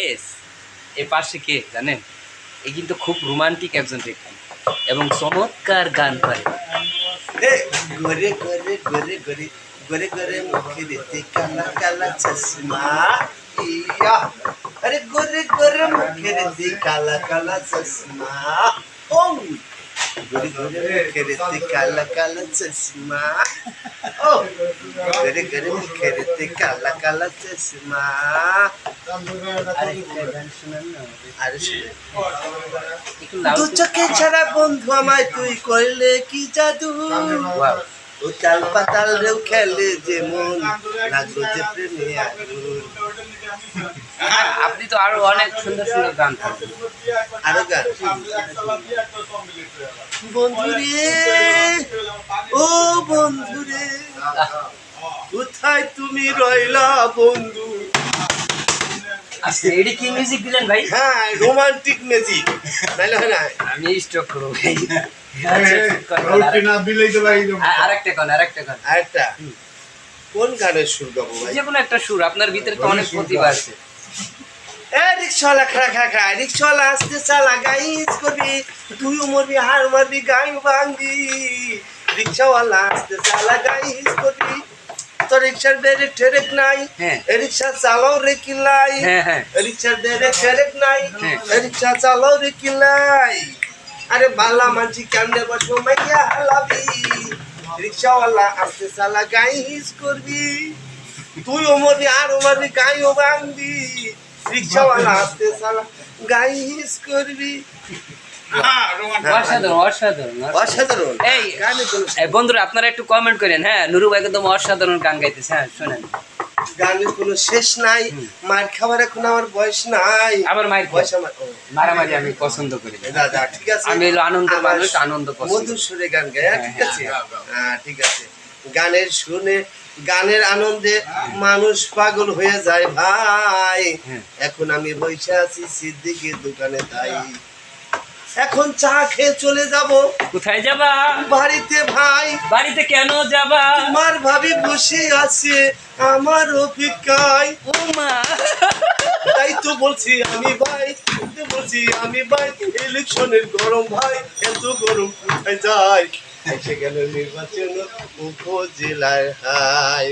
Guys এ পাশে কে জানেন? এই কিন্তু খুব রোমান্টিক একজন ব্যক্তি এবং চমৎকার গান করে। गोरे गोरे गोरे गोरे गोरे गोरे मुखे देते काला काला चश्मा या अरे गोरे गोरे मुखे देते काला काला चश्मा ओ गोरे गोरे मुखे देते काला काला चश्मा ओ गोरे गोरे मुखे देते काला काला चश्मा अरे दू चोखे छाड़ा बंधु আমায় তুই করলে কি জাদু উতাল পাতাল রেউ খেলে যে মন লাগলো যে প্রেমে আগুন আপনি তো আরো অনেক সুন্দর সুন্দর গান করেন। আরো গান বন্ধুরে ও বন্ধুরে কোথায় তুমি রইলা বন্ধু আচ্ছা এটা কি মিউজিক দিলেন ভাই? হ্যাঁ রোমান্টিক ম্যাজিক নাইলে হয় না আমি স্টক করবো ভাই। আরেকটা গান আরেকটা কোন গানের সুর গাবো ভাই যে কোনো একটা সুর, আপনার ভিতরে তো অনেক প্রতিভা আছে। এ রিক্সাওয়ালা খাড়া খাড়া খাড়া রিক্সাওয়ালা আসতে চালা গাইজ করবি তুইও মরবি হার মারবি গাই ভাঙবি রিক্সাওয়ালা আসতে চালা গাইজ করবি তো রিক্সার ব্রেক ঠেরেক নাই রিক্সা চালাও রে কিলাই রিক্সার ব্রেক ঠেরেক নাই রিক্সা চালাও রে কিলাই আরে বালা মানছি কেমনে বসবো মাইয়া হালাবি রিক্সাওয়ালা আসতে চালা গাইজ করবি তুইও মরবি আর মারবি গাইও ভাঙবি রিক্সাওয়ালা আসতে চালা গাইজ করবি অসাধারণ অসাধারণ অসাধারণ এই বন্ধুরা আপনারা একটু কমেন্ট করেন। হ্যাঁ নুরু ভাই একদম অসাধারণ গান গাইতেছে। হ্যাঁ শোনেন, গানের কোনো শেষ নাই, মার খাবার এখন আমার বয়স নাই। আমার মায়ের বয়স, আমার মারামারি আমি পছন্দ করি না দাদা, ঠিক আছে? আমি হলো আনন্দ মানুষ, আনন্দ পছন্দ, মধুর সুরে গান গায়, ঠিক আছে? হ্যাঁ ঠিক আছে। গানের শুনে গানের আনন্দে মানুষ পাগল হয়ে যায় ভাই। এখন আমি বসে আছি সিদ্দিকের দোকানে, তাই এখন চা খেয়ে চলে যাব। কোথায় যাবা? বাড়িতে ভাই। বাড়িতে কেন যাবা? তোমার ভাবি বসে আছে আমার অপেক্ষায়। ও মা, তাই তো বলছি আমি ভাই, ইলেকশনের গরম ভাই, এত গরম কোথায় যায়? এসে গেল নির্বাচন উপজেলার হাই।